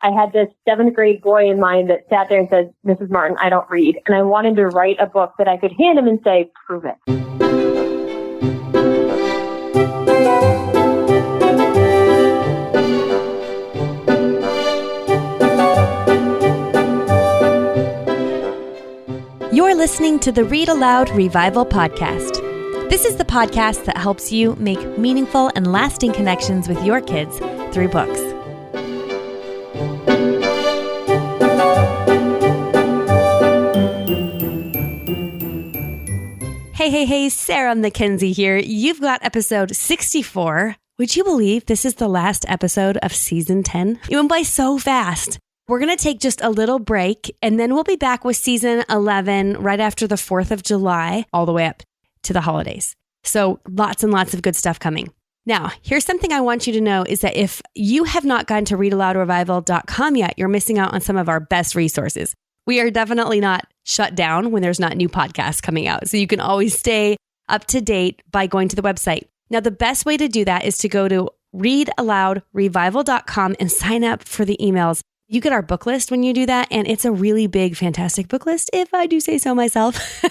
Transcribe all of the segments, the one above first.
I had this 7th grade boy in mind that sat there and said, Mrs. Martin, I don't read. And I wanted to write a book that I could hand him and say, prove it. You're listening to the Read-Aloud Revival podcast. This is the podcast that helps you make meaningful and lasting connections with your kids through books. Hey, Sarah McKenzie here. You've got episode 64. Would you believe this is the last episode of season 10? It went by so fast. We're going to take just a little break, and then we'll be back with season 11 right after the 4th of July, all the way up to the holidays. So lots and lots of good stuff coming. Now, here's something I want you to know is that if you have not gone to readaloudrevival.com yet, you're missing out on some of our best resources. We are definitely not shut down when there's not new podcasts coming out. So you can always stay up to date by going to the website. Now, the best way to do that is to go to readaloudrevival.com and sign up for the emails. You get our book list when you do that, and it's a really big, fantastic book list, if I do say so myself.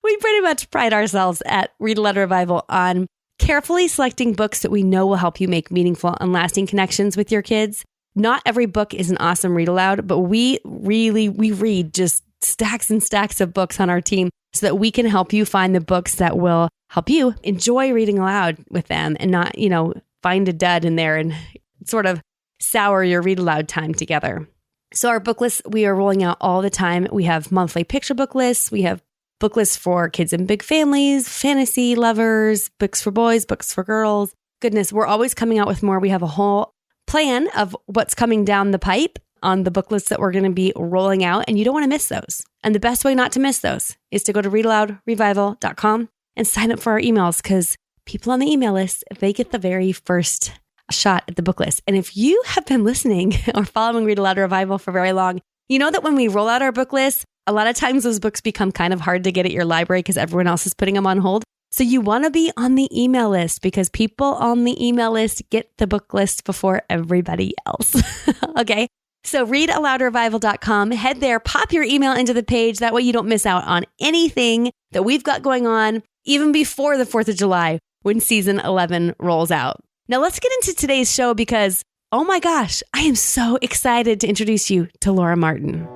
We pretty much pride ourselves at Read-Aloud Revival on carefully selecting books that we know will help you make meaningful and lasting connections with your kids. Not every book is an awesome read aloud, but we read just stacks and stacks of books on our team so that we can help you find the books that will help you enjoy reading aloud with them and not, find a dud in there and sort of sour your read aloud time together. So our book lists, we are rolling out all the time. We have monthly picture book lists. We have book lists for kids and big families, fantasy lovers, books for boys, books for girls. Goodness, we're always coming out with more. We have a whole plan of what's coming down the pipe on the book lists that we're going to be rolling out, and you don't want to miss those. And the best way not to miss those is to go to readaloudrevival.com and sign up for our emails, because people on the email list, they get the very first shot at the book list. And if you have been listening or following Read Aloud Revival for very long, you know that when we roll out our book list, a lot of times those books become kind of hard to get at your library because everyone else is putting them on hold. So you want to be on the email list because people on the email list get the book list before everybody else. Okay. So readaloudrevival.com, head there, pop your email into the page. That way you don't miss out on anything that we've got going on even before the 4th of July when season 11 rolls out. Now let's get into today's show because, oh my gosh, I am so excited to introduce you to Laura Martin.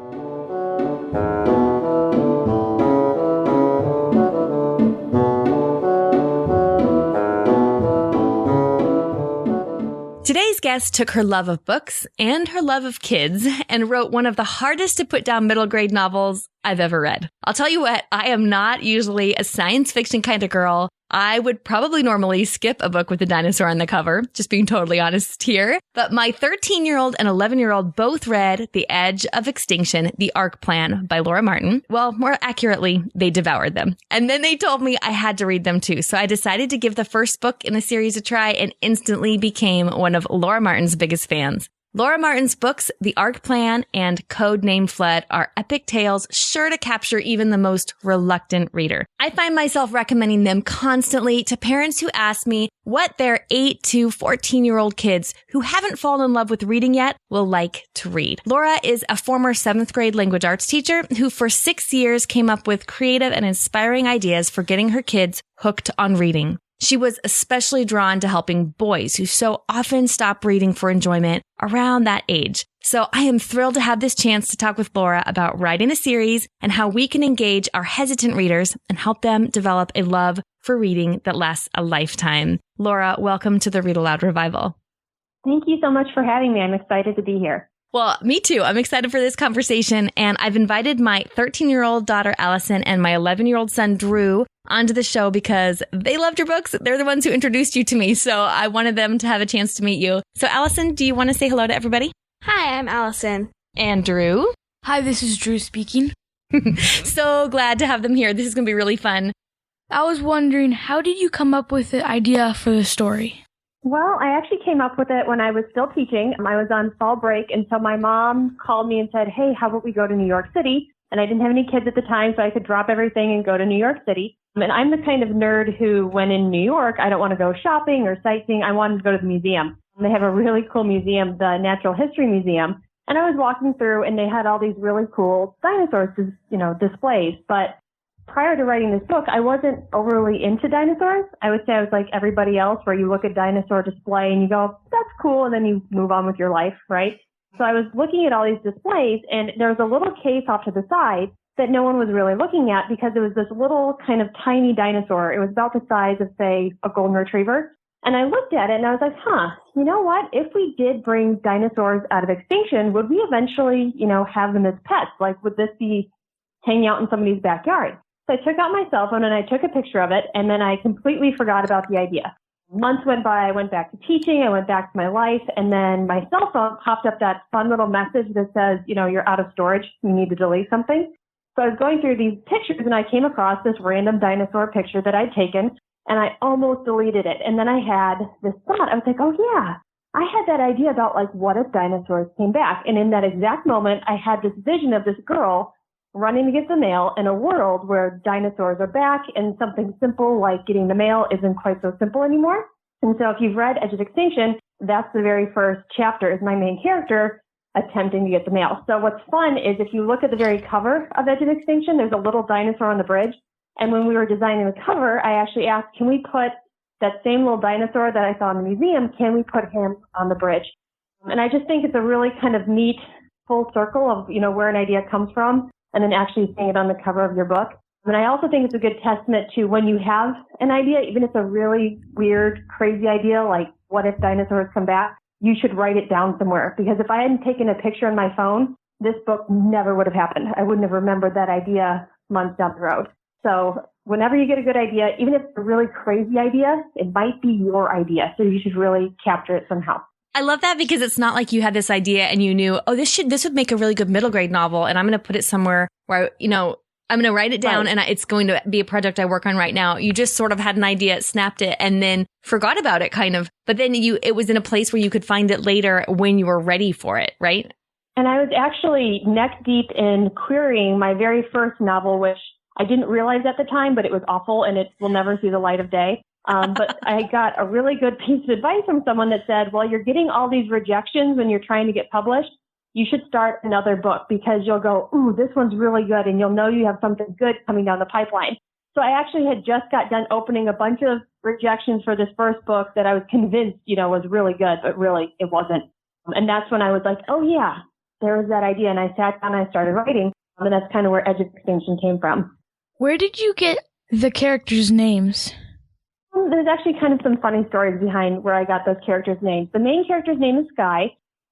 Today's guest took her love of books and her love of kids and wrote one of the hardest to put down middle grade novels I've ever read. I'll tell you what, I am not usually a science fiction kind of girl. I would probably normally skip a book with a dinosaur on the cover, just being totally honest here. But my 13-year-old and 11-year-old both read The Edge of Extinction, The Ark Plan by Laura Martin. Well, more accurately, they devoured them. And then they told me I had to read them too. So I decided to give the first book in the series a try and instantly became one of Laura Martin's biggest fans. Laura Martin's books, The Ark Plan and Codename Flood, are epic tales sure to capture even the most reluctant reader. I find myself recommending them constantly to parents who ask me what their 8 to 14-year-old kids who haven't fallen in love with reading yet will like to read. Laura is a former 7th grade language arts teacher who for 6 years came up with creative and inspiring ideas for getting her kids hooked on reading. She was especially drawn to helping boys who so often stop reading for enjoyment around that age. So I am thrilled to have this chance to talk with Laura about writing a series and how we can engage our hesitant readers and help them develop a love for reading that lasts a lifetime. Laura, welcome to the Read Aloud Revival. Thank you so much for having me. I'm excited to be here. Well, me too. I'm excited for this conversation, and I've invited my 13-year-old daughter, Allison, and my 11-year-old son, Drew, onto the show because they loved your books. They're the ones who introduced you to me, so I wanted them to have a chance to meet you. So, Allison, do you want to say hello to everybody? Hi, I'm Allison. And Drew? Hi, this is Drew speaking. So glad to have them here. This is going to be really fun. I was wondering, how did you come up with the idea for the story? Well, I actually came up with it when I was still teaching. I was on fall break, and so my mom called me and said, hey, how about we go to New York City? And I didn't have any kids at the time, so I could drop everything and go to New York City. And I'm the kind of nerd who, when in New York, I don't want to go shopping or sightseeing. I wanted to go to the museum. They have a really cool museum, the Natural History Museum. And I was walking through and they had all these really cool dinosaurs, displays. But prior to writing this book, I wasn't overly into dinosaurs. I would say I was like everybody else, where you look at dinosaur display and you go, that's cool. And then you move on with your life, right? So I was looking at all these displays and there was a little case off to the side that no one was really looking at because it was this little kind of tiny dinosaur. It was about the size of, say, a golden retriever. And I looked at it and I was like, you know what? If we did bring dinosaurs out of extinction, would we eventually, have them as pets? Like, would this be hanging out in somebody's backyard? So I took out my cell phone and I took a picture of it, and then I completely forgot about the idea. Months went by, I went back to teaching, I went back to my life, and then my cell phone popped up that fun little message that says, you're out of storage, you need to delete something. So I was going through these pictures and I came across this random dinosaur picture that I'd taken, and I almost deleted it. And then I had this thought, I was like, oh yeah, I had that idea about like, what if dinosaurs came back? And in that exact moment, I had this vision of this girl running to get the mail in a world where dinosaurs are back and something simple like getting the mail isn't quite so simple anymore. And so if you've read Edge of Extinction, that's the very first chapter, is my main character attempting to get the mail. So what's fun is if you look at the very cover of Edge of Extinction, there's a little dinosaur on the bridge. And when we were designing the cover, I actually asked, can we put that same little dinosaur that I saw in the museum, can we put him on the bridge? And I just think it's a really kind of neat full circle of, where an idea comes from and then actually seeing it on the cover of your book. And I also think it's a good testament to when you have an idea, even if it's a really weird, crazy idea, like what if dinosaurs come back, you should write it down somewhere. Because if I hadn't taken a picture on my phone, this book never would have happened. I wouldn't have remembered that idea months down the road. So whenever you get a good idea, even if it's a really crazy idea, it might be your idea. So you should really capture it somehow. I love that because it's not like you had this idea and you knew, this would make a really good middle grade novel, and I'm going to put it somewhere where, I'm going to write it down, right, and it's going to be a project I work on right now. You just sort of had an idea, snapped it, and then forgot about it kind of. But then it was in a place where you could find it later when you were ready for it, right? And I was actually neck deep in querying my very first novel, which I didn't realize at the time, but it was awful and it will never see the light of day. But I got a really good piece of advice from someone that said, well, you're getting all these rejections when you're trying to get published. You should start another book because you'll go, ooh, this one's really good. And you'll know you have something good coming down the pipeline. So I actually had just got done opening a bunch of rejections for this first book that I was convinced, was really good, but really it wasn't. And that's when I was like, oh yeah, there was that idea. And I sat down and I started writing. And that's kind of where Edge of Extinction came from. Where did you get the characters' names? There's actually kind of some funny stories behind where I got those characters' names. The main character's name is Sky.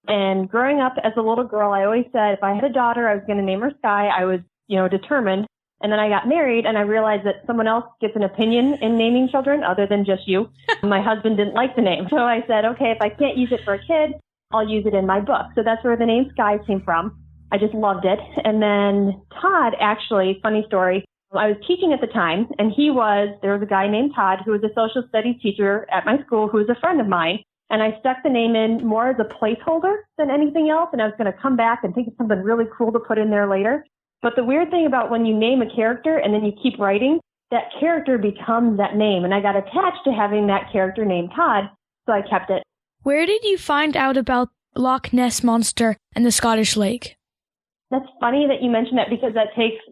And growing up as a little girl, I always said if I had a daughter, I was going to name her Sky. I was, determined. And then I got married and I realized that someone else gets an opinion in naming children other than just you. My husband didn't like the name. So I said, okay, if I can't use it for a kid, I'll use it in my book. So that's where the name Sky came from. I just loved it. And then Todd, actually, funny story. I was teaching at the time, and there was a guy named Todd who was a social studies teacher at my school who was a friend of mine. And I stuck the name in more as a placeholder than anything else. And I was going to come back and think of something really cool to put in there later. But the weird thing about when you name a character and then you keep writing, that character becomes that name. And I got attached to having that character named Todd, so I kept it. Where did you find out about Loch Ness Monster and the Scottish Lake? That's funny that you mentioned that because that takes,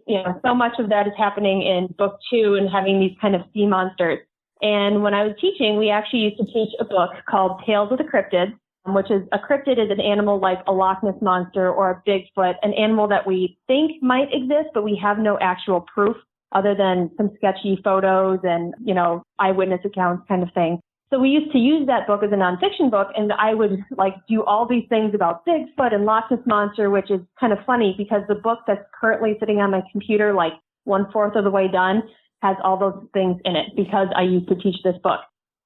so much of that is happening in book 2 and having these kind of sea monsters. And when I was teaching, we actually used to teach a book called Tales of the Cryptids, which is a cryptid is an animal like a Loch Ness Monster or a Bigfoot, an animal that we think might exist, but we have no actual proof other than some sketchy photos and, eyewitness accounts kind of thing. So we used to use that book as a nonfiction book, and I would do all these things about Bigfoot and Loch Ness Monster, which is kind of funny because the book that's currently sitting on my computer, 1/4 of the way done, has all those things in it because I used to teach this book.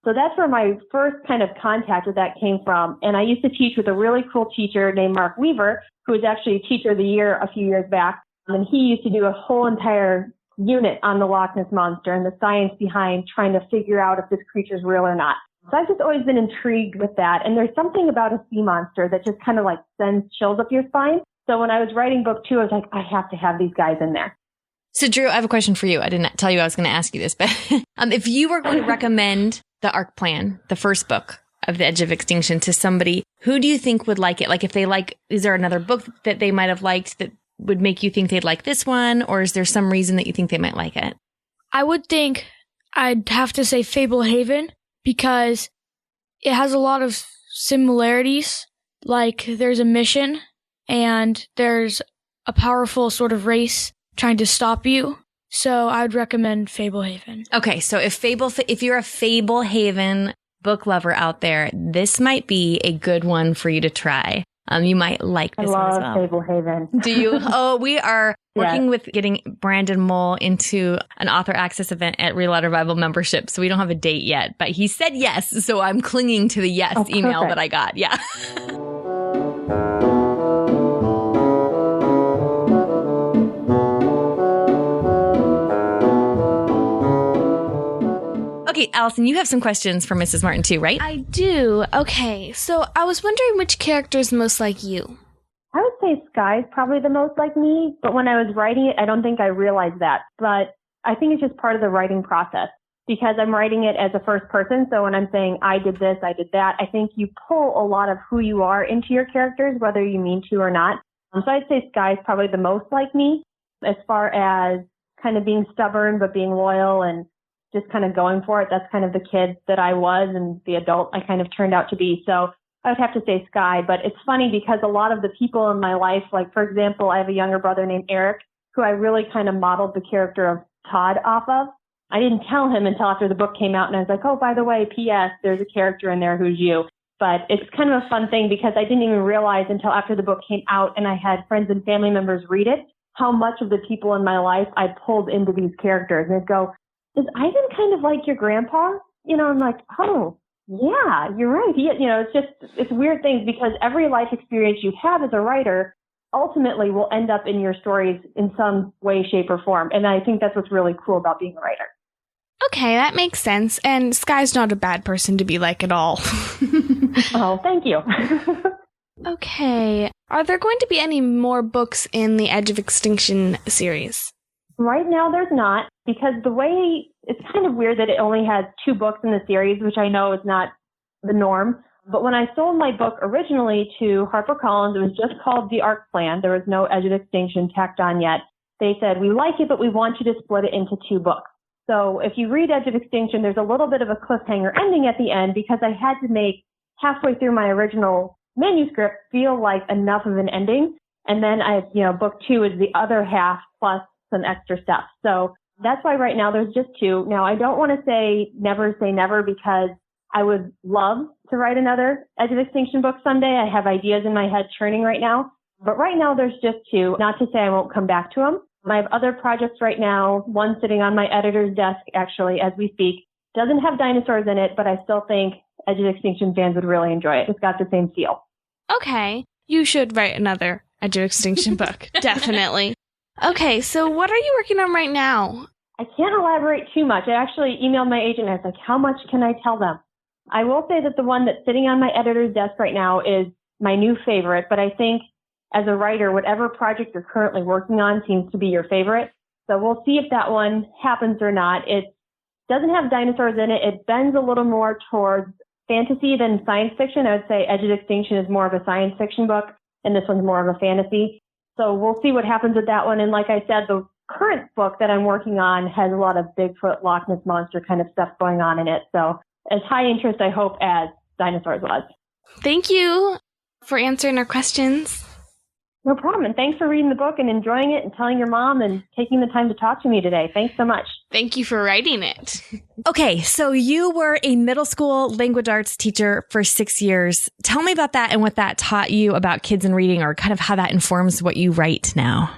So that's where my first kind of contact with that came from. And I used to teach with a really cool teacher named Mark Weaver, who was actually Teacher of the Year a few years back. And he used to do a whole entire unit on the Loch Ness Monster and the science behind trying to figure out if this creature's real or not. So I've just always been intrigued with that. And there's something about a sea monster that just kind of sends chills up your spine. So when I was writing book 2, I was like, I have to have these guys in there. So Drew, I have a question for you. I didn't tell you I was going to ask you this, but if you were going to recommend the ARC plan, the first book, of The Edge of Extinction to somebody, who do you think would like it? Like if they like, is there another book that they might have liked that would make you think they'd like this one? Or is there some reason that you think they might like it? I would think I'd have to say Fablehaven because it has a lot of similarities. Like there's a mission and there's a powerful sort of race trying to stop you. So I'd recommend Fablehaven. Okay, so if you're a Fablehaven book lover out there, this might be a good one for you to try. You might like this one as well. I love Fablehaven. Do you? Oh, we are working with getting Brandon Mole into an author access event at Read-Aloud Revival membership. So we don't have a date yet, but he said yes. So I'm clinging to the yes email that I got. Yeah. Okay, Allison, you have some questions for Mrs. Martin too, right? I do. Okay, so I was wondering which character is most like you. I would say Sky's probably the most like me, but when I was writing it, I don't think I realized that. But I think it's just part of the writing process because I'm writing it as a first person. So when I'm saying I did this, I did that, I think you pull a lot of who you are into your characters, whether you mean to or not. So I'd say Sky's probably the most like me as far as kind of being stubborn, but being loyal and just kind of going for it. That's kind of the kid that I was and the adult I kind of turned out to be. So I would have to say Sky, but it's funny because a lot of the people in my life, like for example, I have a younger brother named Eric, who I really kind of modeled the character of Todd off of. I didn't tell him until after the book came out and I was like, oh, by the way, P.S., there's a character in there who's you. But it's kind of a fun thing because I didn't even realize until after the book came out and I had friends and family members read it, how much of the people in my life I pulled into these characters. And they'd go, is Ivan kind of like your grandpa? You know, I'm like, oh, yeah, you're right. It's weird things because every life experience you have as a writer ultimately will end up in your stories in some way, shape, or form. And I think that's what's really cool about being a writer. Okay, that makes sense. And Sky's not a bad person to be like at all. Oh, thank you. Okay. Are there going to be any more books in the Edge of Extinction series? Right now, there's not, because the way it's kind of weird that it only has 2 books in the series, which I know is not the norm. But when I sold my book originally to HarperCollins, it was just called The Arc Plan. There was no Edge of Extinction tacked on yet. They said, we like it, but we want you to split it into 2 books. So if you read Edge of Extinction, there's a little bit of a cliffhanger ending at the end because I had to make halfway through my original manuscript feel like enough of an ending. And then book 2 is the other half plus some extra stuff. So that's why right now there's just 2. Now, I don't want to say never because I would love to write another Edge of Extinction book someday. I have ideas in my head churning right now. But right now there's just 2. Not to say I won't come back to them. I have other projects right now, one sitting on my editor's desk actually as we speak. Doesn't have dinosaurs in it, but I still think Edge of Extinction fans would really enjoy it. It's got the same feel. Okay. You should write another Edge of Extinction book. Definitely. Okay, so what are you working on right now? I can't elaborate too much. I actually emailed my agent and I was like, how much can I tell them? I will say that the one that's sitting on my editor's desk right now is my new favorite, but I think as a writer, whatever project you're currently working on seems to be your favorite. So we'll see if that one happens or not. It doesn't have dinosaurs in it. It bends a little more towards fantasy than science fiction. I would say Edge of Extinction is more of a science fiction book, and this one's more of a fantasy. So we'll see what happens with that one. And like I said, the current book that I'm working on has a lot of Bigfoot, Loch Ness Monster kind of stuff going on in it. So as high interest, I hope, as dinosaurs was. Thank you for answering our questions. No problem. And thanks for reading the book and enjoying it and telling your mom and taking the time to talk to me today. Thanks so much. Thank you for writing it. Okay, so you were a middle school language arts teacher for 6 years. Tell me about that and what that taught you about kids and reading, or kind of how that informs what you write now.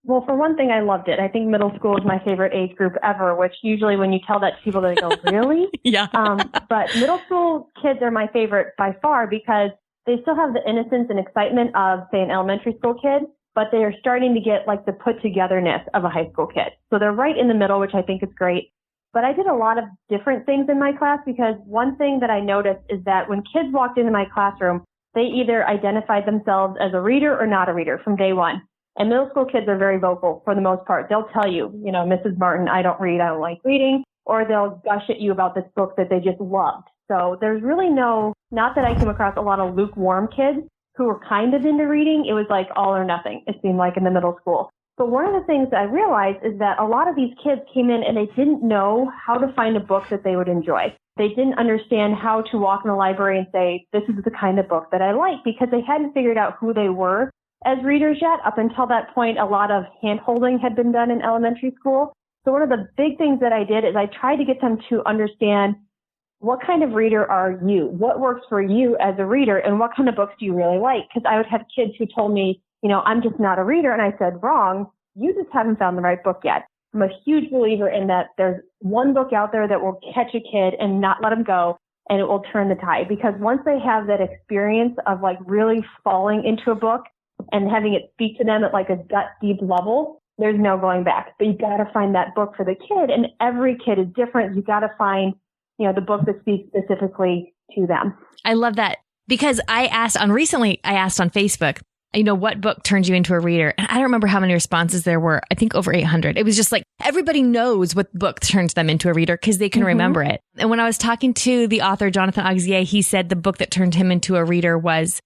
Well, for one thing, I loved it. I think middle school is my favorite age group ever, which usually when you tell that to people, they go, really? Yeah. But middle school kids are my favorite by far because they still have the innocence and excitement of, say, an elementary school kid, but they are starting to get like the put togetherness of a high school kid. So they're right in the middle, which I think is great. But I did a lot of different things in my class because one thing that I noticed is that when kids walked into my classroom, they either identified themselves as a reader or not a reader from day one. And middle school kids are very vocal for the most part. They'll tell you, Mrs. Martin, I don't read. I don't like reading. or they'll gush at you about this book that they just loved. So there's really not that I came across a lot of lukewarm kids who were kind of into reading. It was like all or nothing, it seemed like, in the middle school. But one of the things that I realized is that a lot of these kids came in and they didn't know how to find a book that they would enjoy. They didn't understand how to walk in the library and say, this is the kind of book that I like, because they hadn't figured out who they were as readers yet. Up until that point, a lot of hand-holding had been done in elementary school. So one of the big things that I did is I tried to get them to understand, what kind of reader are you? What works for you as a reader, and what kind of books do you really like? Because I would have kids who told me, I'm just not a reader. And I said, wrong. You just haven't found the right book yet. I'm a huge believer in that there's one book out there that will catch a kid and not let them go, and it will turn the tide. Because once they have that experience of like really falling into a book and having it speak to them at like a gut deep level, there's no going back. But you got to find that book for the kid, and every kid is different. You got to find, the book that speaks specifically to them. I love that, because I asked on Facebook, what book turned you into a reader? And I don't remember how many responses there were. I think over 800. It was just like, everybody knows what book turns them into a reader because they can remember it. And when I was talking to the author, Jonathan Auxier, he said the book that turned him into a reader was,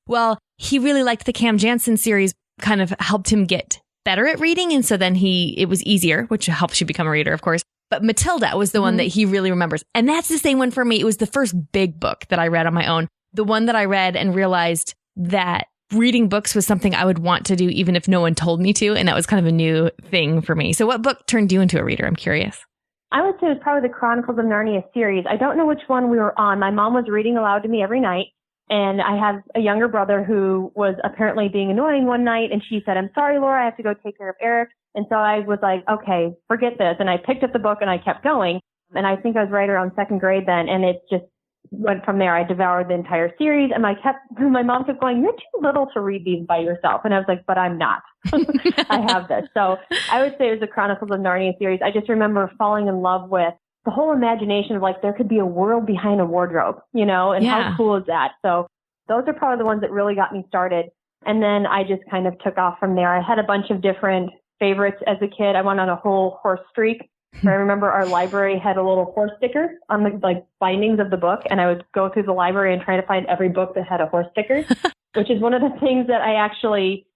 he really liked the Cam Jansen series, kind of helped him get better at reading. And so then it was easier, which helps you become a reader, of course. But Matilda was the one that he really remembers. And that's the same one for me. It was the first big book that I read on my own. The one that I read and realized that reading books was something I would want to do even if no one told me to. And that was kind of a new thing for me. So what book turned you into a reader? I'm curious. I would say it was probably the Chronicles of Narnia series. I don't know which one we were on. My mom was reading aloud to me every night. And I have a younger brother who was apparently being annoying one night. And she said, I'm sorry, Laura, I have to go take care of Eric. And so I was like, okay, forget this. And I picked up the book and I kept going. And I think I was right around second grade then. And it just went from there. I devoured the entire series. And my mom kept going, you're too little to read these by yourself. And I was like, but I'm not. I have this. So I would say it was the Chronicles of Narnia series. I just remember falling in love with the whole imagination of like, there could be a world behind a wardrobe, and how cool is that? So those are probably the ones that really got me started. And then I just kind of took off from there. I had a bunch of different favorites as a kid. I went on a whole horse streak. I remember our library had a little horse sticker on the bindings of the book, and I would go through the library and try to find every book that had a horse sticker, which is one of the things that I actually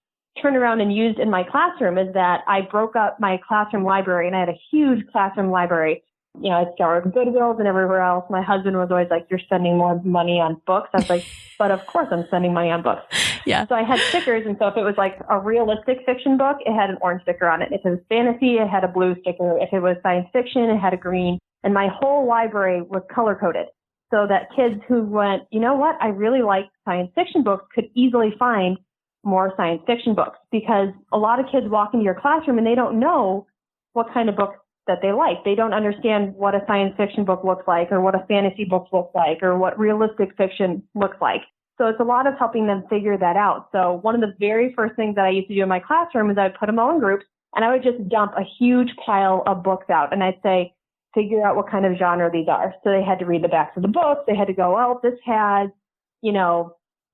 turned around and used in my classroom, is that I broke up my classroom library, and I had a huge classroom library. I scoured Goodwills and everywhere else. My husband was always like, you're spending more money on books. I was like, but of course I'm spending money on books. Yeah. So I had stickers. And so if it was like a realistic fiction book, it had an orange sticker on it. If it was fantasy, it had a blue sticker. If it was science fiction, it had a green. And my whole library was color coded so that kids who went, you know what, I really like science fiction books, could easily find more science fiction books, because a lot of kids walk into your classroom and they don't know what kind of books that they like. They don't understand what a science fiction book looks like, or what a fantasy book looks like, or what realistic fiction looks like. So it's a lot of helping them figure that out. So one of the very first things that I used to do in my classroom is I would put them all in groups, and I would just dump a huge pile of books out. And I'd say, figure out what kind of genre these are. So they had to read the backs of the books. They had to go, oh, this has,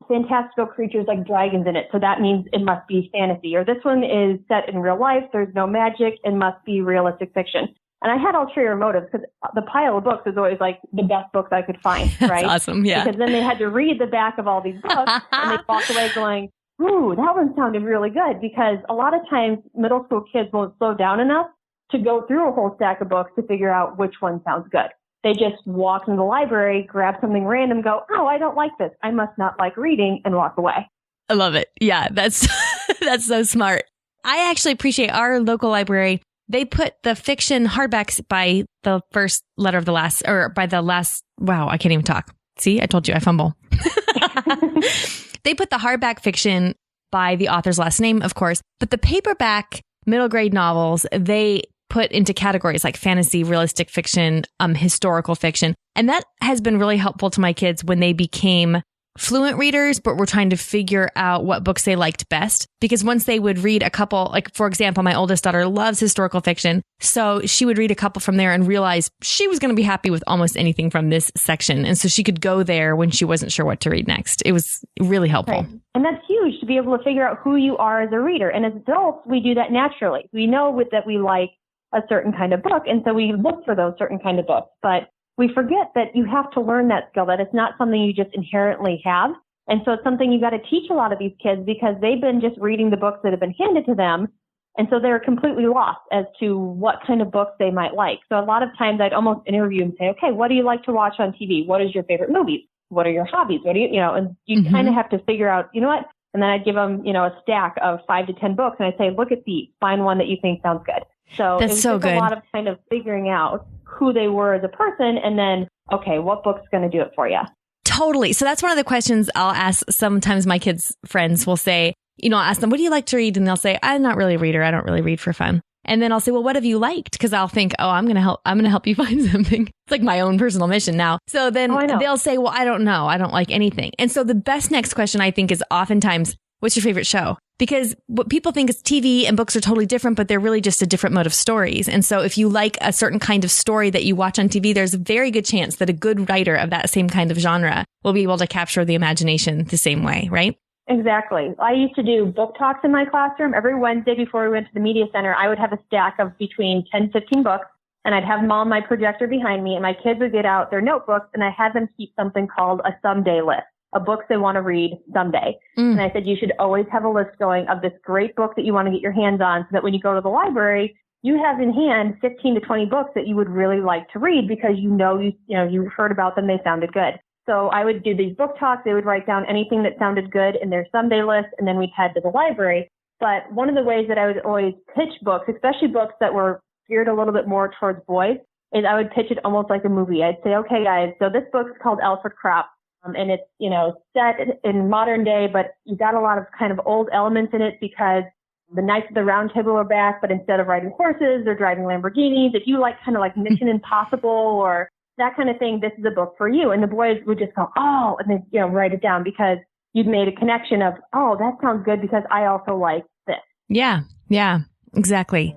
fantastical creatures like dragons in it, so that means it must be fantasy. Or this one is set in real life, there's no magic, it must be realistic fiction. And I had ulterior motives, because the pile of books was always like the best books I could find, right? That's awesome, yeah. Because then they had to read the back of all these books, and they'd walk away going, ooh, that one sounded really good. Because a lot of times middle school kids won't slow down enough to go through a whole stack of books to figure out which one sounds good. They just walk into the library, grab something random, go, oh, I don't like this, I must not like reading, and walk away. I love it. Yeah, that's so smart. I actually appreciate our local library. They put the fiction hardbacks by the first letter of the last, or by the last, wow, I can't even talk. See, I told you I fumble. They put the hardback fiction by the author's last name, of course, but the paperback middle grade novels, they put into categories like fantasy, realistic fiction, historical fiction. And that has been really helpful to my kids when they became fluent readers, but were trying to figure out what books they liked best. Because once they would read a couple, like for example, my oldest daughter loves historical fiction. So she would read a couple from there and realize she was going to be happy with almost anything from this section. And so she could go there when she wasn't sure what to read next. It was really helpful. Right. And that's huge, to be able to figure out who you are as a reader. And as adults, we do that naturally. We know that we like a certain kind of book. And so we look for those certain kind of books. But we forget that you have to learn that skill, that it's not something you just inherently have. And so it's something you got to teach a lot of these kids because they've been just reading the books that have been handed to them. And so they're completely lost as to what kind of books they might like. So a lot of times I'd almost interview and say, okay, what do you like to watch on TV? What is your favorite movies? What are your hobbies? What do you and you kind of have to figure out, you know what? And then I'd give them, a stack of 5 to 10 books. And I'd say, look at these, find one that you think sounds good. So that's it's so just good. A lot of kind of figuring out who they were as a person. And then, okay, what book's going to do it for you? Totally. So that's one of the questions I'll ask. Sometimes my kids' friends will say, I'll ask them, what do you like to read? And they'll say, I'm not really a reader. I don't really read for fun. And then I'll say, well, what have you liked? Because I'll think, I'm going to help you find something. It's like my own personal mission now. So then they'll say, well, I don't know. I don't like anything. And so the best next question I think is oftentimes, what's your favorite show? Because what people think is TV and books are totally different, but they're really just a different mode of stories. And so if you like a certain kind of story that you watch on TV, there's a very good chance that a good writer of that same kind of genre will be able to capture the imagination the same way, right? Exactly. I used to do book talks in my classroom. Every Wednesday before we went to the media center, I would have a stack of between 10, 15 books, and I'd have them all on my projector behind me, and my kids would get out their notebooks, and I had them keep something called a someday list. Of books they want to read someday. And I said, you should always have a list going of this great book that you want to get your hands on so that when you go to the library, you have in hand 15 to 20 books that you would really like to read because you heard about them, they sounded good. So I would do these book talks. They would write down anything that sounded good in their someday list, and then we'd head to the library. But one of the ways that I would always pitch books, especially books that were geared a little bit more towards boys, is I would pitch it almost like a movie. I'd say, okay, guys, so this book is called Alfred Crop. And it's, set in modern day, but you got a lot of kind of old elements in it because the Knights of the Round Table are back, but instead of riding horses, they're driving Lamborghinis. If you like kind of like Mission Impossible or that kind of thing, this is a book for you. And the boys would just go, oh, and then, write it down because you'd made a connection of, oh, that sounds good because I also like this. Yeah, exactly.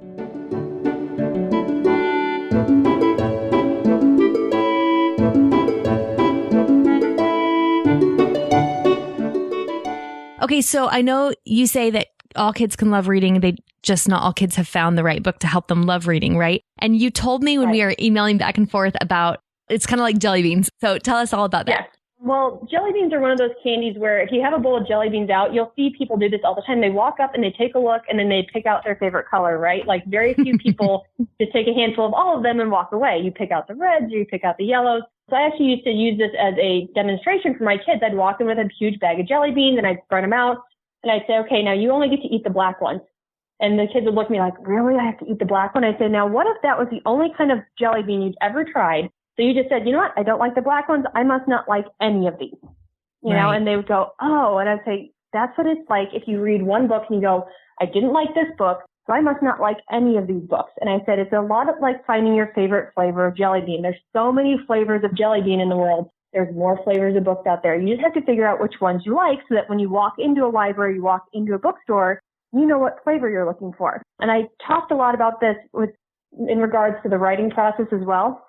Okay, so I know you say that all kids can love reading. Not all kids have found the right book to help them love reading, right? And you told me when we were emailing back and forth about, it's kind of like jelly beans. So tell us all about that. Yes. Well, jelly beans are one of those candies where if you have a bowl of jelly beans out, you'll see people do this all the time. They walk up and they take a look and then they pick out their favorite color, right? Like very few people just take a handful of all of them and walk away. You pick out the reds or you pick out the yellows. So I actually used to use this as a demonstration for my kids. I'd walk in with a huge bag of jelly beans and I'd spread them out and I'd say, okay, now you only get to eat the black ones. And the kids would look at me like, really? I have to eat the black one? I'd say, now what if that was the only kind of jelly bean you'd ever tried? So you just said, you know what? I don't like the black ones. I must not like any of these, you know? And they would go, oh, and I'd say, that's what it's like if you read one book and you go, I didn't like this book, so I must not like any of these books. And I said, it's a lot of like finding your favorite flavor of jelly bean. There's so many flavors of jelly bean in the world. There's more flavors of books out there. You just have to figure out which ones you like so that when you walk into a library, you walk into a bookstore, you know what flavor you're looking for. And I talked a lot about this in regards to the writing process as well.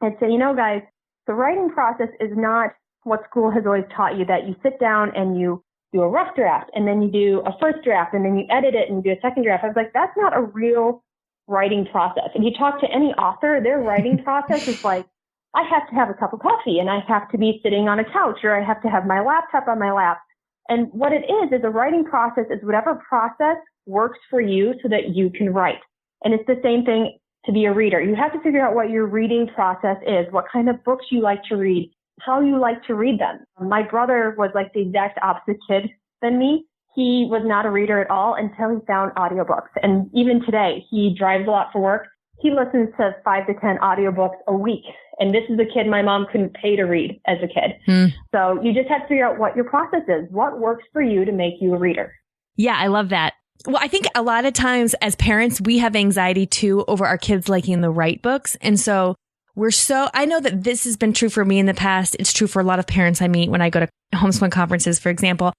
I'd say, guys, the writing process is not what school has always taught you, that you sit down and you do a rough draft and then you do a first draft and then you edit it and you do a second draft. I was like, that's not a real writing process. If you talk to any author, their writing process is like, I have to have a cup of coffee and I have to be sitting on a couch or I have to have my laptop on my lap. And what it is a writing process is whatever process works for you so that you can write. And it's the same thing to be a reader. You have to figure out what your reading process is, what kind of books you like to read, how you like to read them. My brother was like the exact opposite kid than me. He was not a reader at all until he found audiobooks. And even today, he drives a lot for work. He listens to 5 to 10 audiobooks a week. And this is a kid my mom couldn't pay to read as a kid. So you just have to figure out what your process is, what works for you to make you a reader. Yeah, I love that. Well, I think a lot of times as parents, we have anxiety too over our kids liking the right books. And so I know that this has been true for me in the past. It's true for a lot of parents I meet when I go to homeschooling conferences, for example.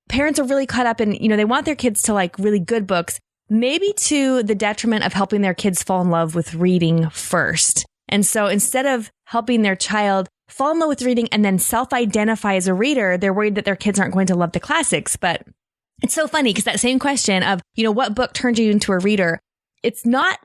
Parents are really caught up in, they want their kids to like really good books, maybe to the detriment of helping their kids fall in love with reading first. And so instead of helping their child fall in love with reading and then self-identify as a reader, they're worried that their kids aren't going to love the classics. But it's so funny because that same question of, what book turned you into a reader? It's not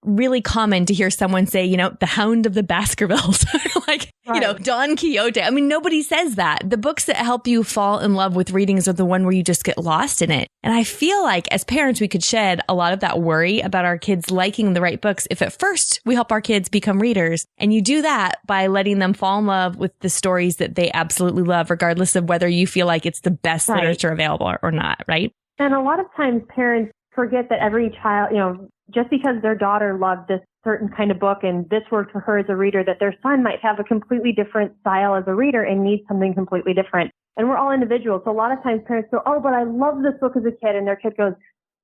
really common to hear someone say, the Hound of the Baskervilles, like, Right. Don Quixote. I mean, nobody says that. The books that help you fall in love with readings are the one where you just get lost in it. And I feel like as parents, we could shed a lot of that worry about our kids liking the right books if at first we help our kids become readers. And you do that by letting them fall in love with the stories that they absolutely love, regardless of whether you feel like it's the best literature available or not, right? And a lot of times parents forget that every child, just because their daughter loved this certain kind of book and this worked for her as a reader, that their son might have a completely different style as a reader and need something completely different. And we're all individuals. So a lot of times parents go, oh, but I love this book as a kid. And their kid goes,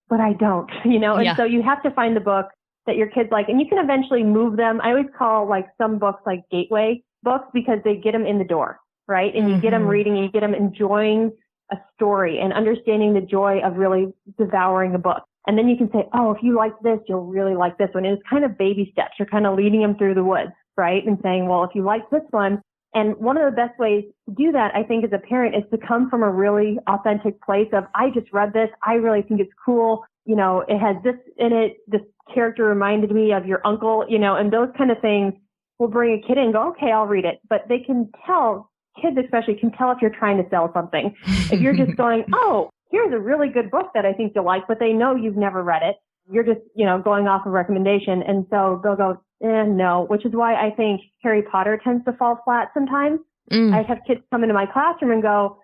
but I don't, And so you have to find the book that your kids like. And you can eventually move them. I always call like some books like gateway books because they get them in the door, right? And you get them reading and you get them enjoying a story and understanding the joy of really devouring a book. And then you can say, oh, if you like this, you'll really like this one. And it's kind of baby steps. You're kind of leading them through the woods, right? And saying, well, if you like this one. And one of the best ways to do that, I think, as a parent is to come from a really authentic place of, I just read this. I really think it's cool. It has this in it. This character reminded me of your uncle, and those kind of things will bring a kid in and go, okay, I'll read it. But they can tell, kids especially can tell if you're trying to sell something. If you're just going, oh, here's a really good book that I think you'll like, but they know you've never read it. You're just, going off a recommendation. And so they'll go, no, which is why I think Harry Potter tends to fall flat sometimes. I have kids come into my classroom and go,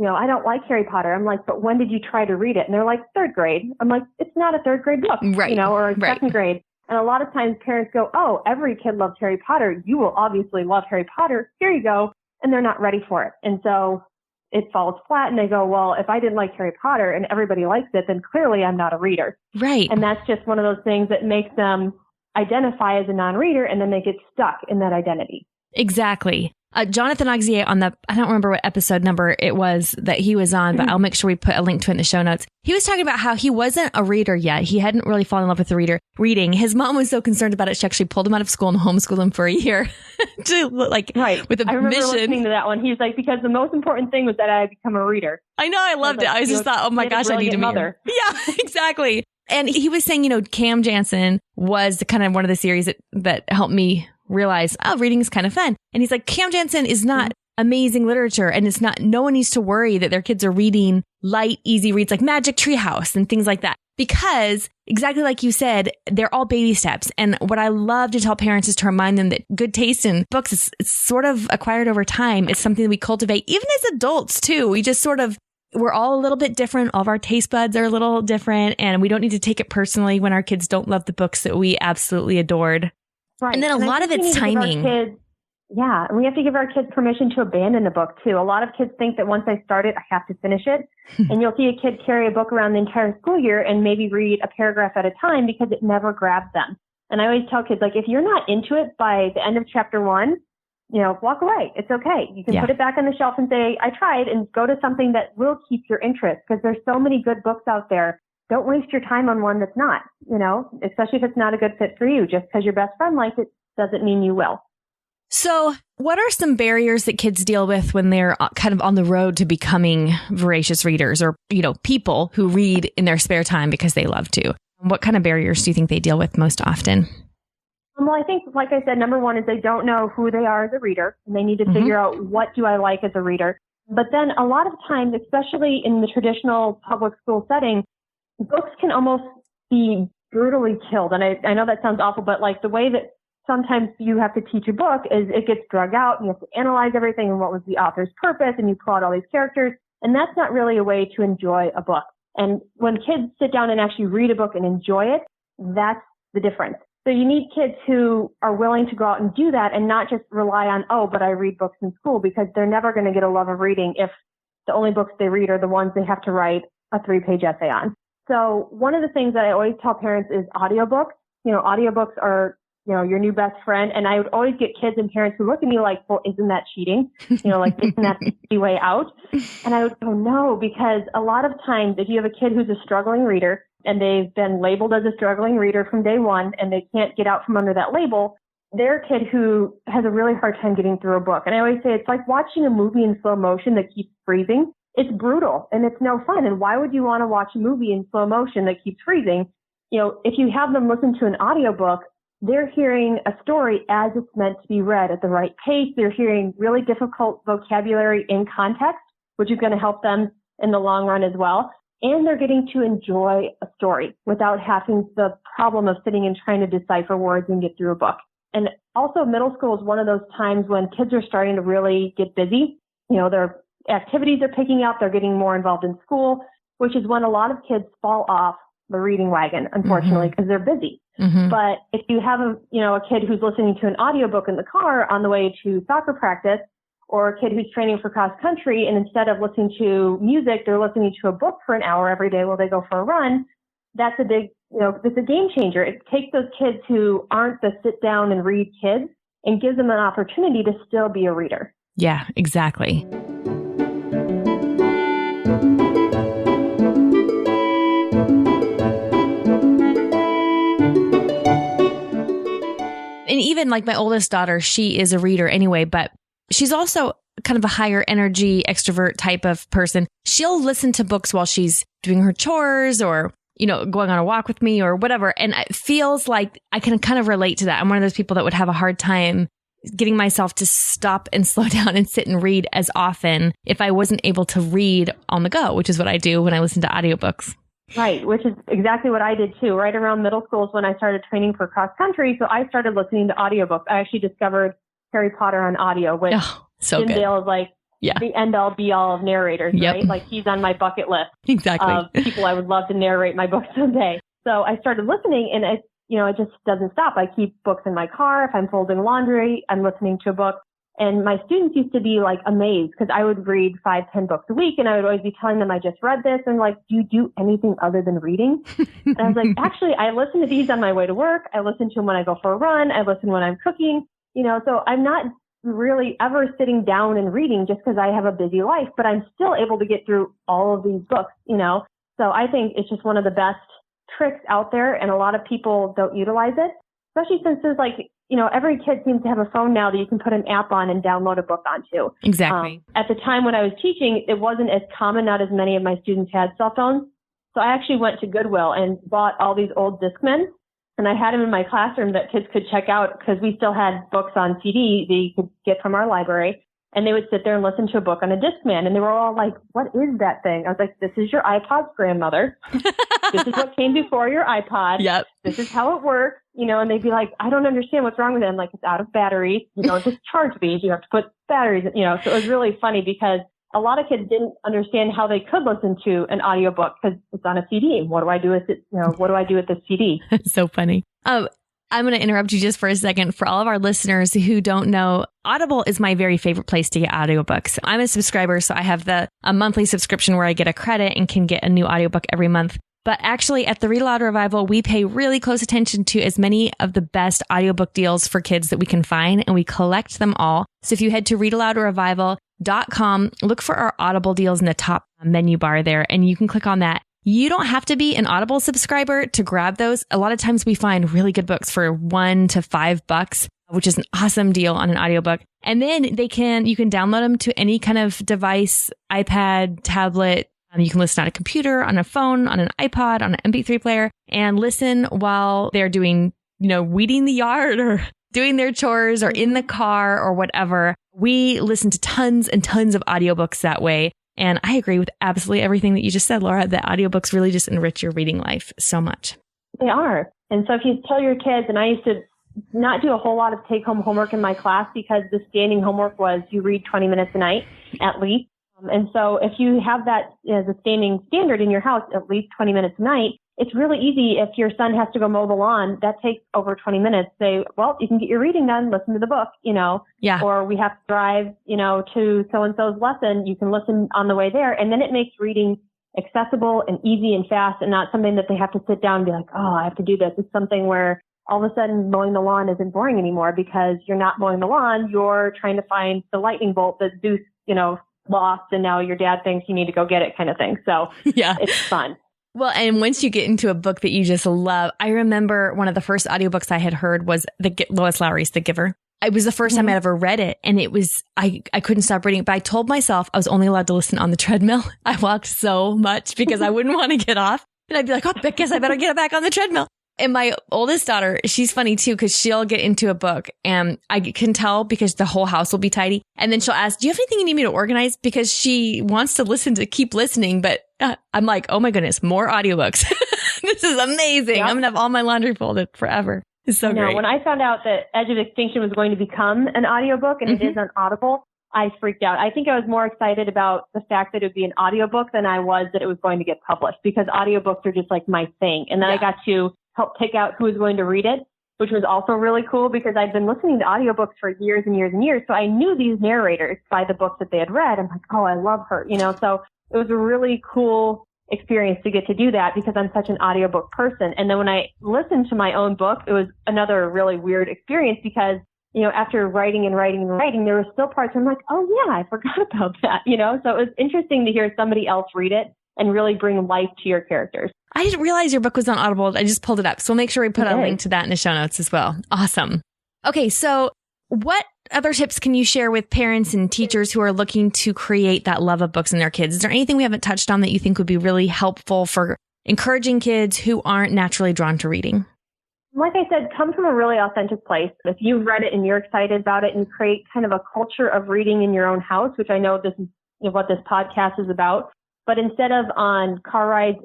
I don't like Harry Potter. I'm like, but when did you try to read it? And they're like, third grade. I'm like, it's not a third grade book, right. Or a second grade. And a lot of times parents go, oh, every kid loves Harry Potter. You will obviously love Harry Potter. Here you go. And they're not ready for it. And so it falls flat and they go, well, if I didn't like Harry Potter and everybody likes it, then clearly I'm not a reader. Right. And that's just one of those things that makes them identify as a non-reader and then they get stuck in that identity. Exactly. Jonathan Auxier I don't remember what episode number it was that he was on, but I'll make sure we put a link to it in the show notes. He was talking about how he wasn't a reader yet. He hadn't really fallen in love with the reading. His mom was so concerned about it, she actually pulled him out of school and homeschooled him for a year with a I remember mission. Listening to that one. He was like, because the most important thing was that I become a reader. I know. I loved it. I just thought, oh my gosh, I need to meet her. Yeah, exactly. And he was saying, Cam Jansen was the kind of one of the series that helped me realize, reading is kind of fun. And he's like, Cam Jansen is not amazing literature. And no one needs to worry that their kids are reading light, easy reads like Magic Treehouse and things like that. Because exactly like you said, they're all baby steps. And what I love to tell parents is to remind them that good taste in books is sort of acquired over time. It's something that we cultivate, even as adults too. We just we're all a little bit different. All of our taste buds are a little different. And we don't need to take it personally when our kids don't love the books that we absolutely adored. Right. And then a lot of it's timing. And we have to give our kids permission to abandon a book too. A lot of kids think that once I start it, I have to finish it. And you'll see a kid carry a book around the entire school year and maybe read a paragraph at a time because it never grabs them. And I always tell kids, like, if you're not into it by the end of chapter 1, walk away. It's okay. You can put it back on the shelf and say, I tried, and go to something that will keep your interest because there's so many good books out there. Don't waste your time on one that's not, especially if it's not a good fit for you. Just because your best friend likes it doesn't mean you will. So what are some barriers that kids deal with when they're kind of on the road to becoming voracious readers or, people who read in their spare time because they love to? What kind of barriers do you think they deal with most often? Well, I think, like I said, number one is they don't know who they are as a reader, and they need to figure out what do I like as a reader. But then a lot of times, especially in the traditional public school setting, books can almost be brutally killed. And I know that sounds awful, but like the way that sometimes you have to teach a book is it gets drug out and you have to analyze everything and what was the author's purpose and you pull out all these characters. And that's not really a way to enjoy a book. And when kids sit down and actually read a book and enjoy it, that's the difference. So you need kids who are willing to go out and do that and not just rely on, but I read books in school, because they're never going to get a love of reading if the only books they read are the ones they have to write a 3-page essay on. So one of the things that I always tell parents is audiobooks. Audiobooks are, your new best friend. And I would always get kids and parents who look at me like, well, isn't that cheating? Isn't that the easy way out? And I would go, no, because a lot of times if you have a kid who's a struggling reader and they've been labeled as a struggling reader from day one and they can't get out from under that label, they're a kid who has a really hard time getting through a book. And I always say it's like watching a movie in slow motion that keeps freezing. It's brutal and it's no fun. And why would you want to watch a movie in slow motion that keeps freezing? if you have them listen to an audiobook, they're hearing a story as it's meant to be read at the right pace. They're hearing really difficult vocabulary in context, which is going to help them in the long run as well. And they're getting to enjoy a story without having the problem of sitting and trying to decipher words and get through a book. And also middle school is one of those times when kids are starting to really get busy. Their activities are picking up. They're getting more involved in school, which is when a lot of kids fall off the reading wagon, unfortunately, because they're busy. But if you have a kid who's listening to an audiobook in the car on the way to soccer practice, or a kid who's training for cross country, and instead of listening to music, they're listening to a book for an hour every day while they go for a run, that's a big, it's a game changer. It takes those kids who aren't the sit down and read kids and gives them an opportunity to still be a reader. Yeah, exactly. And even like my oldest daughter, she is a reader anyway, but she's also kind of a higher energy extrovert type of person. She'll listen to books while she's doing her chores or, going on a walk with me or whatever. And it feels like I can kind of relate to that. I'm one of those people that would have a hard time getting myself to stop and slow down and sit and read as often if I wasn't able to read on the go, which is what I do when I listen to audiobooks. Right, which is exactly what I did too. Right around middle school is when I started training for cross country. So I started listening to audiobooks. I actually discovered Harry Potter on audio, which so Tyndale is like the end all be all of narrators, right? Like he's on my bucket list of people I would love to narrate my book someday. So I started listening and it just doesn't stop. I keep books in my car. If I'm folding laundry, I'm listening to a book. And my students used to be like amazed because I would read 5-10 books a week and I would always be telling them I just read this and like, do you do anything other than reading? And I was like, actually, I listen to these on my way to work. I listen to them when I go for a run. I listen when I'm cooking, so I'm not really ever sitting down and reading just because I have a busy life, but I'm still able to get through all of these books, So I think it's just one of the best tricks out there and a lot of people don't utilize it, especially since there's like, every kid seems to have a phone now that you can put an app on and download a book onto. Exactly. At the time when I was teaching, it wasn't as common. Not as many of my students had cell phones. So I actually went to Goodwill and bought all these old Discmen. And I had them in my classroom that kids could check out because we still had books on CD that you could get from our library. And they would sit there and listen to a book on a Discman. And they were all like, what is that thing? I was like, this is your iPod's grandmother. This is what came before your iPod. Yep. This is how it works. And they'd be like, I don't understand what's wrong with it. I'm like, it's out of batteries. You don't just charge these. You have to put batteries in, So it was really funny because a lot of kids didn't understand how they could listen to an audiobook because it's on a CD. What do I do with it? What do I do with the CD? So funny. I'm going to interrupt you just for a second. For all of our listeners who don't know, Audible is my very favorite place to get audiobooks. I'm a subscriber, so I have a monthly subscription where I get a credit and can get a new audiobook every month. But actually at the Read-Aloud Revival, we pay really close attention to as many of the best audiobook deals for kids that we can find, and we collect them all. So if you head to readaloudrevival.com, look for our Audible deals in the top menu bar there, and you can click on that. You don't have to be an Audible subscriber to grab those. A lot of times we find really good books for $1 to $5, which is an awesome deal on an audiobook. And then you can download them to any kind of device, iPad, tablet. You can listen on a computer, on a phone, on an iPod, on an MP3 player, and listen while they're doing, weeding the yard or doing their chores or in the car or whatever. We listen to tons and tons of audiobooks that way. And I agree with absolutely everything that you just said, Laura, that audiobooks really just enrich your reading life so much. They are. And so if you tell your kids, and I used to not do a whole lot of take-home homework in my class because the standing homework was you read 20 minutes a night at least. And so if you have that as a standing standard in your house, at least 20 minutes a night, it's really easy if your son has to go mow the lawn. That takes over 20 minutes. Say, well, you can get your reading done, listen to the book, Yeah. Or we have to drive, to so-and-so's lesson. You can listen on the way there. And then it makes reading accessible and easy and fast and not something that they have to sit down and be like, oh, I have to do this. It's something where all of a sudden mowing the lawn isn't boring anymore because you're not mowing the lawn. You're trying to find the lightning bolt that Zeus, lost, and now your dad thinks you need to go get it kind of thing. So yeah, it's fun. Well, and once you get into a book that you just love, I remember one of the first audiobooks I had heard was Lois Lowry's The Giver. It was the first time I'd ever read it. And it was, I couldn't stop reading it, but I told myself I was only allowed to listen on the treadmill. I walked so much because I wouldn't want to get off. And I'd be like, oh, I guess I better get back on the treadmill. And my oldest daughter, she's funny too, because she'll get into a book and I can tell because the whole house will be tidy. And then she'll ask, do you have anything you need me to organize? Because she wants to keep listening. But I'm like, oh my goodness, more audiobooks. This is amazing. Yep. I'm going to have all my laundry folded forever. It's so great. When I found out that Edge of Extinction was going to become an audiobook and it is on Audible, I freaked out. I think I was more excited about the fact that it would be an audiobook than I was that it was going to get published, because audiobooks are just like my thing. And then I got to help pick out who was going to read it, which was also really cool because I'd been listening to audiobooks for years and years and years. So I knew these narrators by the books that they had read. I'm like, oh, I love her, so it was a really cool experience to get to do that because I'm such an audiobook person. And then when I listened to my own book, it was another really weird experience because, after writing and writing and writing, there were still parts where I'm like, oh yeah, I forgot about that, So it was interesting to hear somebody else read it and really bring life to your characters. I didn't realize your book was on Audible. I just pulled it up. So we'll make sure we put a link to that in the show notes as well. Awesome. Okay. So what other tips can you share with parents and teachers who are looking to create that love of books in their kids? Is there anything we haven't touched on that you think would be really helpful for encouraging kids who aren't naturally drawn to reading? Like I said, come from a really authentic place. If you've read it and you're excited about it and create kind of a culture of reading in your own house, which I know this is what this podcast is about. But instead of on car rides,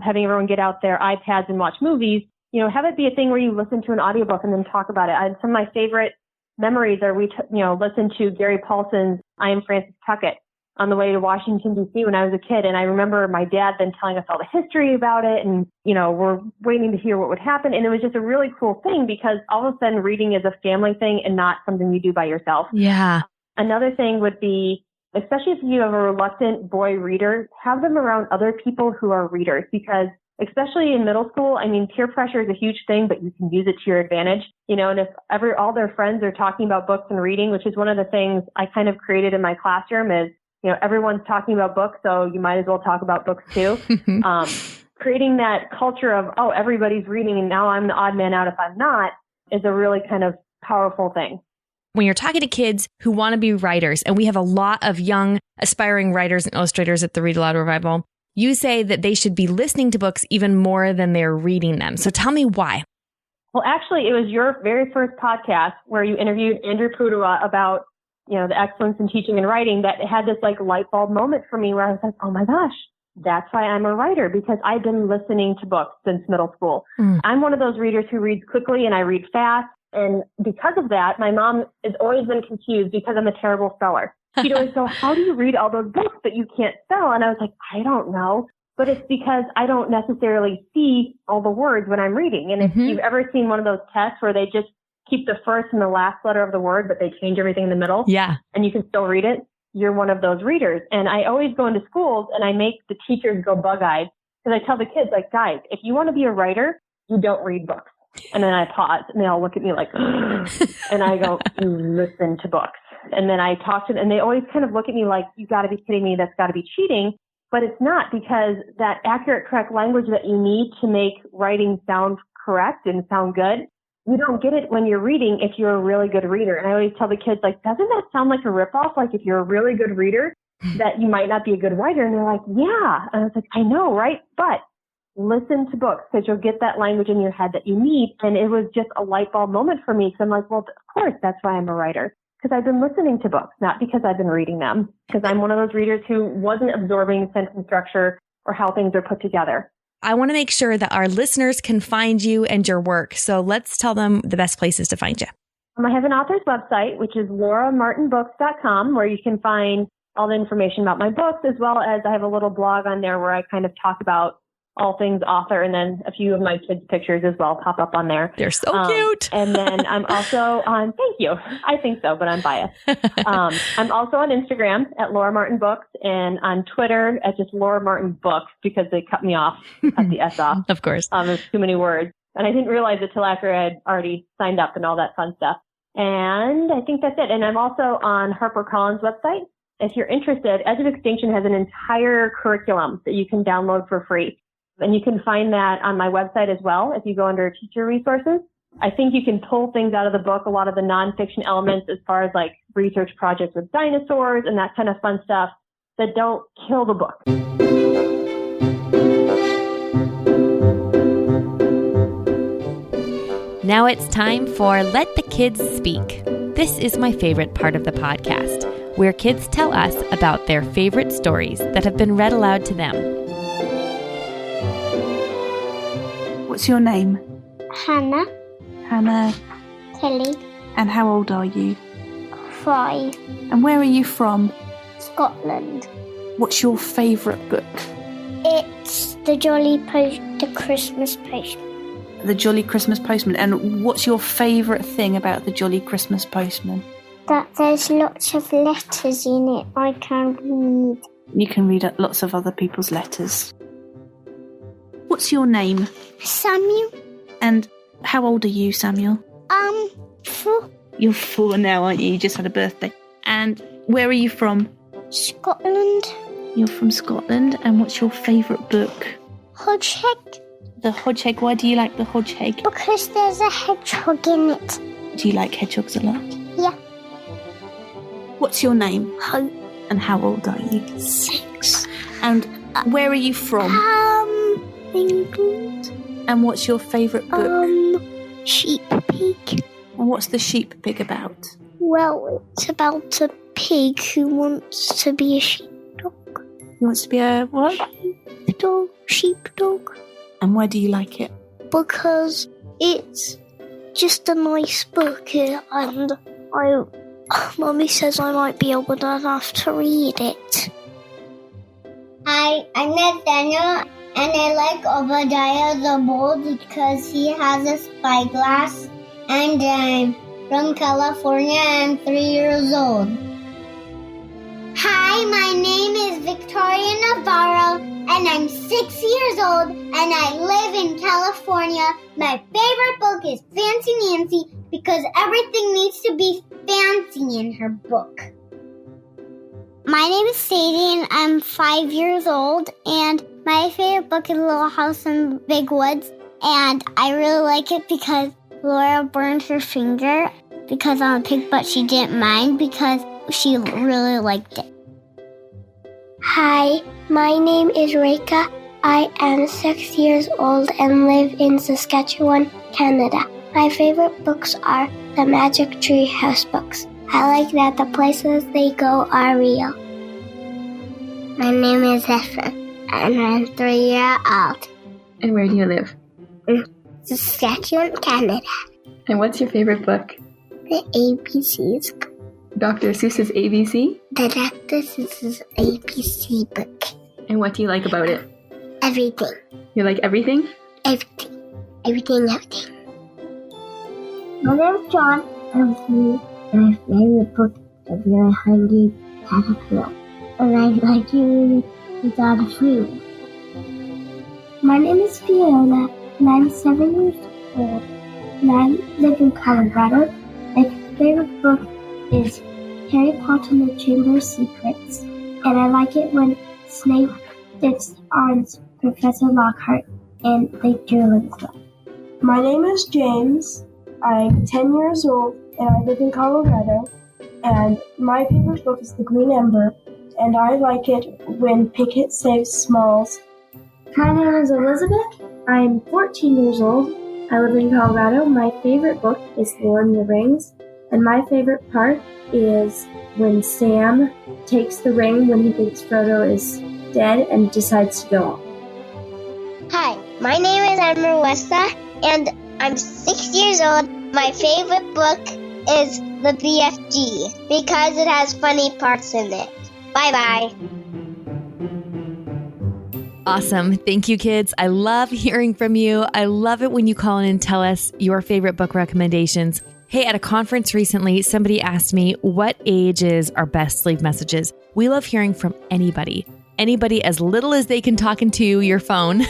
having everyone get out their iPads and watch movies, have it be a thing where you listen to an audiobook and then talk about it. Some of my favorite memories are listen to Gary Paulson's I Am Francis Tuckett on the way to Washington, D.C. when I was a kid. And I remember my dad then telling us all the history about it. And, we're waiting to hear what would happen. And it was just a really cool thing because all of a sudden reading is a family thing and not something you do by yourself. Yeah. Another thing would be, especially if you have a reluctant boy reader, have them around other people who are readers because especially in middle school, peer pressure is a huge thing, but you can use it to your advantage, and if all their friends are talking about books and reading, which is one of the things I kind of created in my classroom is, everyone's talking about books, so you might as well talk about books too. Creating that culture of, oh, everybody's reading and now I'm the odd man out if I'm not is a really kind of powerful thing. When you're talking to kids who want to be writers, and we have a lot of young aspiring writers and illustrators at the Read-Aloud Revival, you say that they should be listening to books even more than they're reading them. So tell me why. Well, actually, it was your very first podcast where you interviewed Andrew Pudewa about, the excellence in teaching and writing that had this light bulb moment for me where I was like, oh my gosh, that's why I'm a writer, because I've been listening to books since middle school. I'm one of those readers who reads quickly and I read fast. And because of that, my mom has always been confused because I'm a terrible speller. She'd always go, how do you read all those books that you can't spell? And I was like, I don't know. But it's because I don't necessarily see all the words when I'm reading. And if you've ever seen one of those tests where they just keep the first and the last letter of the word, but they change everything in the middle, and you can still read it, you're one of those readers. And I always go into schools and I make the teachers go bug-eyed because I tell the kids, guys, if you want to be a writer, you don't read books. And then I pause and they all look at me like, and I go, you listen to books. And then I talk to them and they always kind of look at me like, you got to be kidding me. That's got to be cheating. But it's not, because that accurate, correct language that you need to make writing sound correct and sound good, you don't get it when you're reading if you're a really good reader. And I always tell the kids, doesn't that sound like a ripoff? If you're a really good reader, that you might not be a good writer. And they're like, yeah. And I was like, I know, right? But listen to books because you'll get that language in your head that you need. And it was just a light bulb moment for me because I'm like, well, of course, that's why I'm a writer. Because I've been listening to books, not because I've been reading them. Because I'm one of those readers who wasn't absorbing sentence structure or how things are put together. I want to make sure that our listeners can find you and your work. So let's tell them the best places to find you. I have an author's website, which is lauramartinbooks.com, where you can find all the information about my books, as well as I have a little blog on there where I kind of talk about all things author, and then a few of my kids' pictures as well pop up on there. They're so cute. And then I'm also on, thank you. I think so, but I'm biased. I'm also on Instagram at Laura Martin Books, and on Twitter at just Laura Martin Books because they cut me off, cut the S off. Of course. There's too many words. And I didn't realize it till after I had already signed up and all that fun stuff. And I think that's it. And I'm also on HarperCollins' website. If you're interested, Edge of Extinction has an entire curriculum that you can download for free. And you can find that on my website as well if you go under teacher resources. I think you can pull things out of the book, a lot of the nonfiction elements as far as research projects with dinosaurs and that kind of fun stuff that don't kill the book. Now it's time for Let the Kids Speak. This is my favorite part of the podcast, where kids tell us about their favorite stories that have been read aloud to them. What's your name? Hannah. Hannah. Kelly. And how old are you? 5. And where are you from? Scotland. What's your favourite book? It's the Christmas Postman. The Jolly Christmas Postman. And what's your favourite thing about the Jolly Christmas Postman? That there's lots of letters in it I can read. You can read lots of other people's letters. What's your name? Samuel. And how old are you, Samuel? 4. You're 4 now, aren't you? You just had a birthday. And where are you from? Scotland. You're from Scotland. And what's your favourite book? Hodgehog. The Hodgehog. Why do you like the Hodgehog? Because there's a hedgehog in it. Do you like hedgehogs a lot? Yeah. What's your name? Hope. And how old are you? 6. And where are you from? England. And what's your favourite book? Sheep Pig. And what's the Sheep Pig about? Well, it's about a pig who wants to be a sheepdog. He wants to be a what? Sheepdog. And why do you like it? Because it's just a nice book, and Mummy says I might be old enough to read it. Hi, I'm Nathaniel, and I like Obadiah the Bold because he has a spyglass, and I'm from California. I'm 3 years old. Hi, my name is Victoria Navarro, and I'm 6 years old, and I live in California. My favorite book is Fancy Nancy because everything needs to be fancy in her book. My name is Sadie, and I'm 5 years old, and my favorite book is Little House in the Big Woods, and I really like it because Laura burned her finger because I'm a pig, but she didn't mind because she really liked it. Hi, my name is Reka. I am 6 years old and live in Saskatchewan, Canada. My favorite books are the Magic Tree House books. I like that the places they go are real. My name is Ephraim, and I'm 3 years old. And where do you live? In Saskatchewan, Canada. And what's your favorite book? The ABCs. Dr. Seuss's ABC? The Dr. Seuss's ABC book. And what do you like about it? Everything. You like everything? Everything. Everything. My name is John. I'm 3. My favorite book is A Very Hungry Caterpillar. And I like to read it without a food. My name is Fiona, and I'm 7 years old. And I live in Colorado. My favorite book is Harry Potter and the Chamber of Secrets. And I like it when Snape sits on Professor Lockhart and they Durlin Club. My name is James. I'm 10 years old and I live in Colorado. And my favorite book is The Green Ember. And I like it when Pickett saves Smalls. My name is Elizabeth. I'm 14 years old. I live in Colorado. My favorite book is Lord of the Rings. And my favorite part is when Sam takes the ring when he thinks Frodo is dead and decides to go on. Hi, my name is Emma Westa, and I'm 6 years old. My favorite book is The BFG because it has funny parts in it. Bye-bye. Awesome. Thank you, kids. I love hearing from you. I love it when you call in and tell us your favorite book recommendations. Hey, at a conference recently, somebody asked me what ages are best to leave messages. We love hearing from anybody as little as they can talk into your phone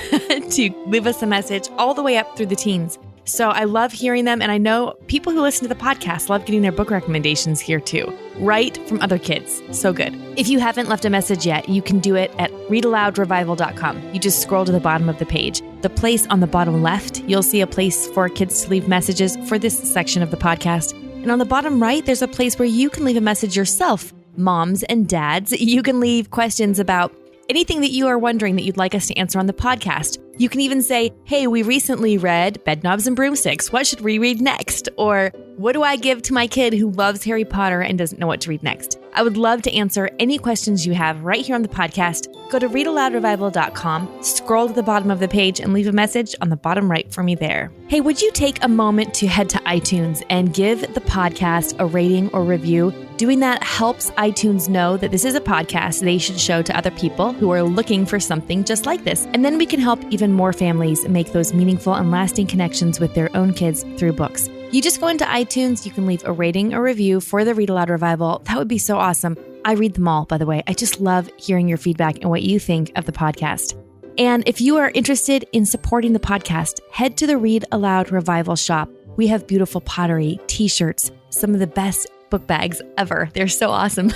to leave us a message all the way up through the teens. So I love hearing them. And I know people who listen to the podcast love getting their book recommendations here too, right from other kids. So good. If you haven't left a message yet, you can do it at readaloudrevival.com. You just scroll to the bottom of the page. The place on the bottom left, you'll see a place for kids to leave messages for this section of the podcast. And on the bottom right, there's a place where you can leave a message yourself. Moms and dads, you can leave questions about anything that you are wondering that you'd like us to answer on the podcast. You can even say, hey, we recently read Bedknobs and Broomsticks. What should we read next? Or what do I give to my kid who loves Harry Potter and doesn't know what to read next? I would love to answer any questions you have right here on the podcast. Go to readaloudrevival.com, scroll to the bottom of the page, and leave a message on the bottom right for me there. Hey, would you take a moment to head to iTunes and give the podcast a rating or review? Doing that helps iTunes know that this is a podcast they should show to other people who are looking for something just like this. And then we can help even more families make those meaningful and lasting connections with their own kids through books. You just go into iTunes, you can leave a rating or review for the Read Aloud Revival. That would be so awesome. I read them all, by the way. I just love hearing your feedback and what you think of the podcast. And if you are interested in supporting the podcast, head to the Read Aloud Revival shop. We have beautiful pottery, t-shirts, some of the best book bags ever. They're so awesome.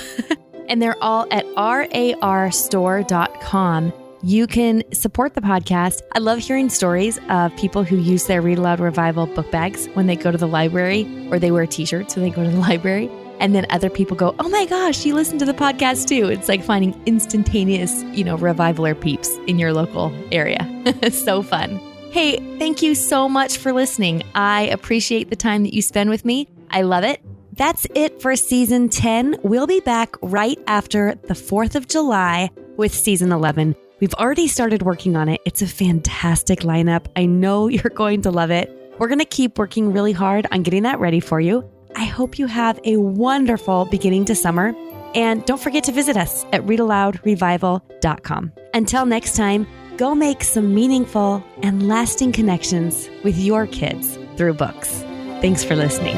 And they're all at rarstore.com. You can support the podcast. I love hearing stories of people who use their Read Aloud Revival book bags when they go to the library, or they wear t-shirts when they go to the library. And then other people go, oh my gosh, you listen to the podcast too. It's like finding instantaneous, Revivaler peeps in your local area. It's so fun. Hey, thank you so much for listening. I appreciate the time that you spend with me. I love it. That's it for season 10. We'll be back right after the 4th of July with season 11. We've already started working on it. It's a fantastic lineup. I know you're going to love it. We're going to keep working really hard on getting that ready for you. I hope you have a wonderful beginning to summer. And don't forget to visit us at readaloudrevival.com. Until next time, go make some meaningful and lasting connections with your kids through books. Thanks for listening.